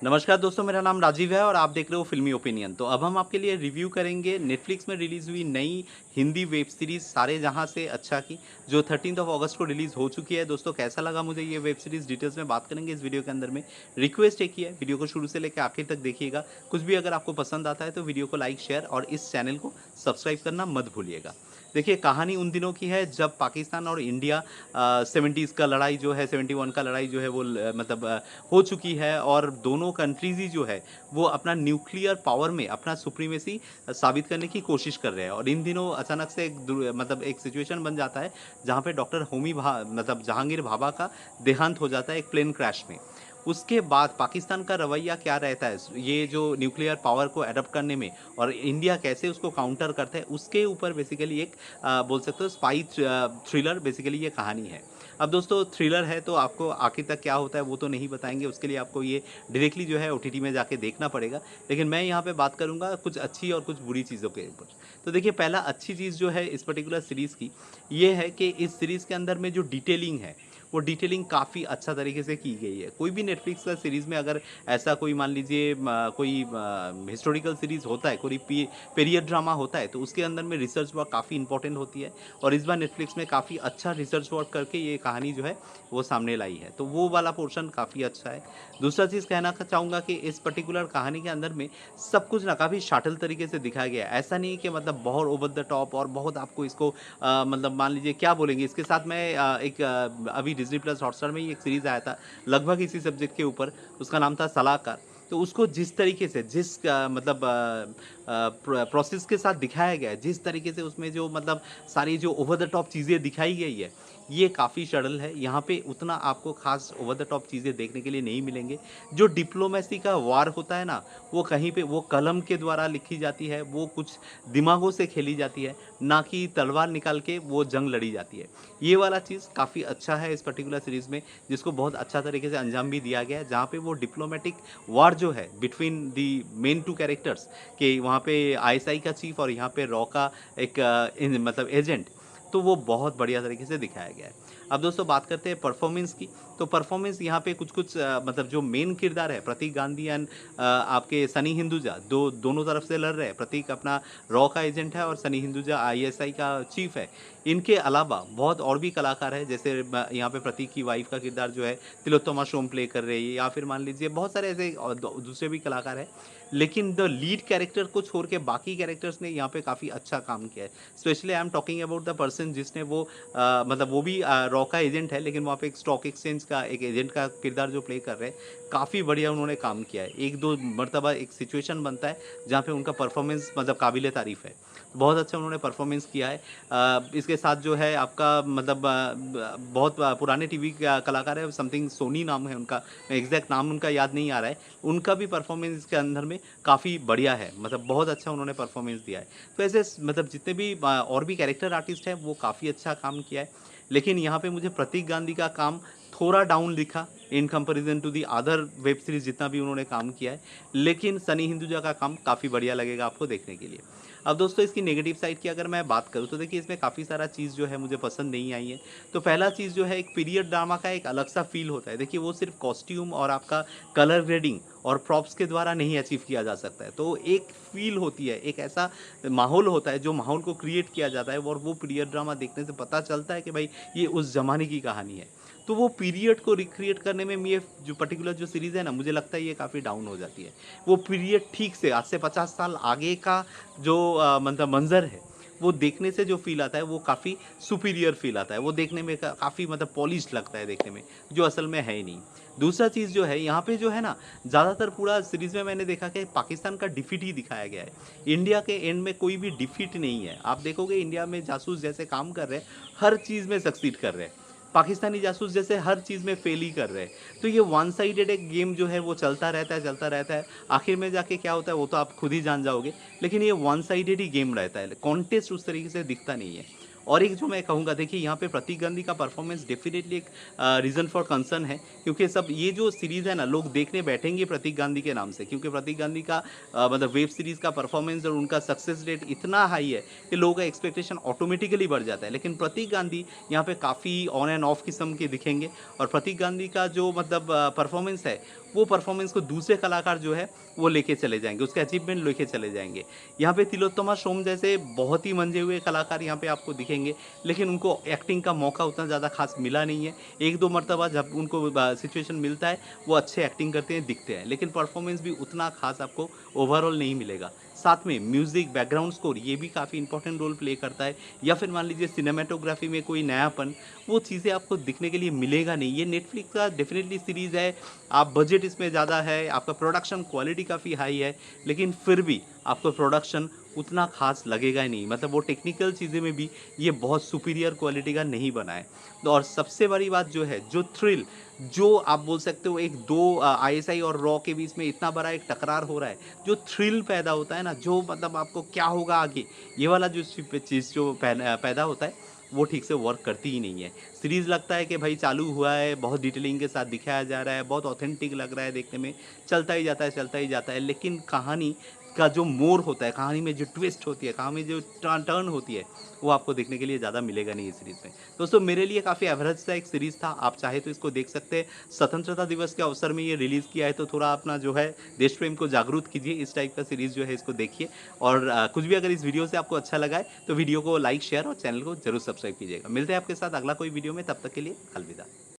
नमस्कार दोस्तों, मेरा नाम राजीव है और आप देख रहे हो फ़िल्मी ओपिनियन। तो अब हम आपके लिए रिव्यू करेंगे नेटफ्लिक्स में रिलीज़ हुई नई हिंदी वेब सीरीज़ सारे जहाँ से अच्छा की, जो 13th ऑफ अगस्त को रिलीज़ हो चुकी है। दोस्तों कैसा लगा मुझे ये वेब सीरीज़ डिटेल्स में बात करेंगे इस वीडियो के अंदर में। रिक्वेस्ट एक ही है, वीडियो को शुरू से लेकर आखिर तक देखिएगा। कुछ भी अगर आपको पसंद आता है तो वीडियो को लाइक, शेयर और इस चैनल को सब्सक्राइब करना मत भूलिएगा। देखिए कहानी उन दिनों की है जब पाकिस्तान और इंडिया 70s का लड़ाई जो है 71 का लड़ाई जो है वो मतलब हो चुकी है और दोनों कंट्रीज़ ही जो है वो अपना न्यूक्लियर पावर में अपना सुप्रीमेसी साबित करने की कोशिश कर रहे हैं। और इन दिनों अचानक से मतलब एक सिचुएशन बन जाता है जहाँ पे डॉक्टर मतलब जहांगीर भाभा का देहांत हो जाता है एक प्लेन क्रैश में। उसके बाद पाकिस्तान का रवैया क्या रहता है ये जो न्यूक्लियर पावर को एडॉप्ट करने में, और इंडिया कैसे उसको काउंटर करता है, उसके ऊपर बेसिकली एक बोल सकते हो स्पाई थ्रिलर बेसिकली ये कहानी है। अब दोस्तों थ्रिलर है तो आपको आखिर तक क्या होता है वो तो नहीं बताएँगे, उसके लिए आपको ये डायरेक्टली जो है ओटीटी में जाके देखना पड़ेगा। लेकिन मैं यहाँ पे बात करूँगा कुछ अच्छी और कुछ बुरी चीज़ों के ऊपर। तो देखिए पहला अच्छी चीज़ जो है इस पर्टिकुलर सीरीज़ की, ये है कि इस सीरीज़ के अंदर में जो डिटेलिंग है, वो डिटेलिंग काफ़ी अच्छा तरीके से की गई है। कोई भी नेटफ्लिक्स का सीरीज़ में अगर ऐसा कोई मान लीजिए कोई हिस्टोरिकल सीरीज़ होता है, कोई पीरियड ड्रामा होता है, तो उसके अंदर में रिसर्च वर्क काफ़ी इंपॉर्टेंट होती है। और इस बार नेटफ्लिक्स में काफ़ी अच्छा रिसर्च वर्क करके ये कहानी जो है वो सामने लाई है, तो वो वाला पोर्शन काफ़ी अच्छा है। दूसरा चीज़ कहना चाहूँगा कि इस पर्टिकुलर कहानी के अंदर में सब कुछ ना काफ़ी शाटिल तरीके से दिखाया गया है। ऐसा नहीं कि मतलब बहुत ओवर द टॉप और बहुत आपको इसको मतलब मान लीजिए क्या बोलेंगे इसके साथ मैं अभी डिज़नी प्लस हॉटस्टार में ही एक सीरीज़ आया था लगभग इसी सब्जेक्ट के ऊपर, उसका नाम था सलाहकार। तो उसको जिस तरीके से जिस मतलब प्रोसेस के साथ दिखाया गया है, जिस तरीके से उसमें जो मतलब सारी जो ओवर द टॉप चीज़ें दिखाई गई है, ये काफ़ी सरल है। यहाँ पे उतना आपको ख़ास ओवर द टॉप चीज़ें देखने के लिए नहीं मिलेंगे। जो डिप्लोमेसी का वार होता है ना, वो कहीं पे वो कलम के द्वारा लिखी जाती है, वो कुछ दिमागों से खेली जाती है, ना कि तलवार निकाल के वो जंग लड़ी जाती है। ये वाला चीज़ काफ़ी अच्छा है इस पर्टिकुलर सीरीज़ में, जिसको बहुत अच्छा तरीके से अंजाम भी दिया गया है, जहाँ पे वो डिप्लोमैटिक वार जो है बिटवीन दी मेन 2 कैरेक्टर्स कि वहाँ पे आईएसआई का चीफ और यहाँ पे रॉ का एक मतलब एजेंट, तो वो बहुत बढ़िया तरीके से दिखाया गया है। अब दोस्तों बात करते हैं परफॉर्मेंस की, तो परफॉर्मेंस यहाँ पे कुछ-कुछ मतलब जो मेन किरदार है प्रतीक गांधी एंड आपके सनी हिंदुजा दोनों तरफ से लड़ रहे हैं। प्रतीक अपना रॉ का एजेंट है और सनी हिंदुजा आईएसआई का चीफ है। इनके अलावा बहुत और भी कलाकार हैं, जैसे यहाँ पे प्रतीक की वाइफ का किरदार जो है तिलोत्तमा शोम प्ले कर रही है, या फिर मान लीजिए बहुत सारे ऐसे और दूसरे भी कलाकार हैं। लेकिन द लीड कैरेक्टर को छोड़ के बाकी कैरेक्टर्स ने यहाँ पे काफ़ी अच्छा काम किया है। Specially I am talking about the person जिसने वो मतलब वो भी रॉ का एजेंट है, लेकिन वहाँ पे एक स्टॉक एक्सचेंज का एक एजेंट का किरदार जो प्ले कर रहे हैं, काफ़ी बढ़िया उन्होंने काम किया है। 1-2 मर्तबा एक सिचुएशन बनता है जहाँ पे उनका परफॉर्मेंस मतलब काबिल तारीफ़ है। बहुत अच्छा उन्होंने परफॉर्मेंस किया है। इसके साथ जो है आपका मतलब बहुत पुराने टीवी का कलाकार है, समथिंग सोनी नाम है उनका, एग्ज़ैक्ट नाम उनका याद नहीं आ रहा है। उनका भी परफॉर्मेंस इसके अंदर में काफ़ी बढ़िया है, मतलब बहुत अच्छा उन्होंने परफॉर्मेंस दिया है। तो ऐसे मतलब जितने भी और भी कैरेक्टर आर्टिस्ट हैं वो काफ़ी अच्छा काम किया है। लेकिन यहाँ पे मुझे प्रतीक गांधी का काम थोड़ा डाउन दिखा in comparison to the other web series जितना भी उन्होंने काम किया है। लेकिन सनी हिंदुजा का काम काफ़ी बढ़िया लगेगा आपको देखने के लिए। अब दोस्तों इसकी नेगेटिव साइड की अगर मैं बात करूँ तो देखिए इसमें काफ़ी सारा चीज़ जो है मुझे पसंद नहीं आई है। तो पहला चीज़ जो है एक पीरियड ड्रामा का एक अलग सा फ़ील होता है। देखिए वो सिर्फ़ कॉस्ट्यूम और आपका कलर ग्रेडिंग और प्रॉप्स के द्वारा नहीं अचीव किया जा सकता है। तो एक फ़ील होती है, एक ऐसा माहौल होता है जो माहौल को क्रिएट किया जाता है और वो पीरियड ड्रामा देखने से पता चलता है कि भाई ये उस ज़माने की कहानी है। तो वो पीरियड को रिक्रिएट करने में ये जो पर्टिकुलर जो सीरीज़ है ना, मुझे लगता है ये काफ़ी डाउन हो जाती है। वो पीरियड ठीक से आज से 50 साल आगे का जो मतलब मंज़र है, वो देखने से जो फ़ील आता है वो काफ़ी सुपीरियर फ़ील आता है। वो देखने में काफ़ी मतलब पॉलिश्ड लगता है देखने में, जो असल में है ही नहीं। दूसरा चीज़ जो है यहाँ पे जो है ना, ज़्यादातर पूरा सीरीज़ में मैंने देखा कि पाकिस्तान का डिफीट ही दिखाया गया है। इंडिया के एंड में कोई भी डिफीट नहीं है। आप देखोगे इंडिया में जासूस जैसे काम कर रहे हैं, हर चीज़ में सक्सीड कर रहे हैं। पाकिस्तानी जासूस जैसे हर चीज़ में फेल ही कर रहे हैं। तो ये वन साइडेड एक गेम जो है वो चलता रहता है, चलता रहता है। आखिर में जाके क्या होता है वो तो आप खुद ही जान जाओगे। लेकिन ये वन साइडेड ही गेम रहता है, कॉन्टेस्ट उस तरीके से दिखता नहीं है। और एक जो मैं कहूँगा, देखिए यहाँ पे प्रतीक गांधी का परफॉर्मेंस डेफिनेटली एक रीज़न फॉर कंसर्न है, क्योंकि सब ये जो सीरीज़ है ना, लोग देखने बैठेंगे प्रतीक गांधी के नाम से, क्योंकि प्रतीक गांधी का मतलब वेब सीरीज़ का परफॉर्मेंस और उनका सक्सेस रेट इतना हाई है कि लोगों का एक्सपेक्टेशन ऑटोमेटिकली बढ़ जाता है। लेकिन प्रतीक गांधी यहाँ पे काफ़ी ऑन एंड ऑफ किस्म के दिखेंगे, और प्रतीक गांधी का जो मतलब परफॉर्मेंस है, वो परफॉर्मेंस को दूसरे कलाकार जो है वो लेके चले जाएंगे, उसके अचीवमेंट लेके चले जाएंगे। यहाँ पे तिलोत्तमा सोम जैसे बहुत ही मंजे हुए कलाकार यहाँ पे आपको दिखेंगे, लेकिन उनको एक्टिंग का मौका उतना ज़्यादा खास मिला नहीं है। एक दो मर्तबा जब उनको सिचुएशन मिलता है, वो अच्छे एक्टिंग करते हैं, दिखते हैं, लेकिन परफॉर्मेंस भी उतना खास आपको ओवरऑल नहीं मिलेगा। साथ में म्यूज़िक, बैकग्राउंड स्कोर, ये भी काफ़ी इंपॉर्टेंट रोल प्ले करता है, या फिर मान लीजिए सिनेमेटोग्राफी में कोई नयापन, वो चीज़ें आपको दिखने के लिए मिलेगा नहीं। ये नेटफ्लिक्स का डेफिनेटली सीरीज़ है, आप बजट इसमें ज़्यादा है, आपका प्रोडक्शन क्वालिटी काफ़ी हाई है, लेकिन फिर भी आपको प्रोडक्शन उतना खास लगेगा ही नहीं, मतलब वो टेक्निकल चीज़ें में भी ये बहुत सुपीरियर क्वालिटी का नहीं बना है। तो और सबसे बड़ी बात जो है, जो थ्रिल, जो आप बोल सकते हो एक दो आईएसआई और रॉ के बीच में इतना बड़ा एक टकरार हो रहा है, जो थ्रिल पैदा होता है ना, जो मतलब आपको क्या होगा आगे, ये वाला जो चीज़ जो पैदा होता है, वो ठीक से वर्क करती ही नहीं है। सीरीज़ लगता है कि भाई चालू हुआ है, बहुत डिटेलिंग के साथ दिखाया जा रहा है, बहुत ऑथेंटिक लग रहा है देखने में, चलता ही जाता है, चलता ही जाता है, लेकिन कहानी का जो मोड़ होता है, कहानी में जो ट्विस्ट होती है, कहानी में जो टर्न होती है, वो आपको देखने के लिए ज़्यादा मिलेगा नहीं इस सीरीज़ में। दोस्तों, मेरे लिए काफ़ी एवरेज सा एक सीरीज़ था, आप चाहे तो इसको देख सकते हैं। स्वतंत्रता दिवस के अवसर में ये रिलीज़ किया है, तो थोड़ा अपना जो है देश प्रेम को जागरूक कीजिए, इस टाइप का सीरीज़ जो है इसको देखिए। और कुछ भी अगर इस वीडियो से आपको अच्छा लगा है, तो वीडियो को लाइक, शेयर और चैनल को ज़रूर सब्सक्राइब कीजिएगा। मिलते हैं आपके साथ अगला कोई वीडियो में, तब तक के लिए अलविदा।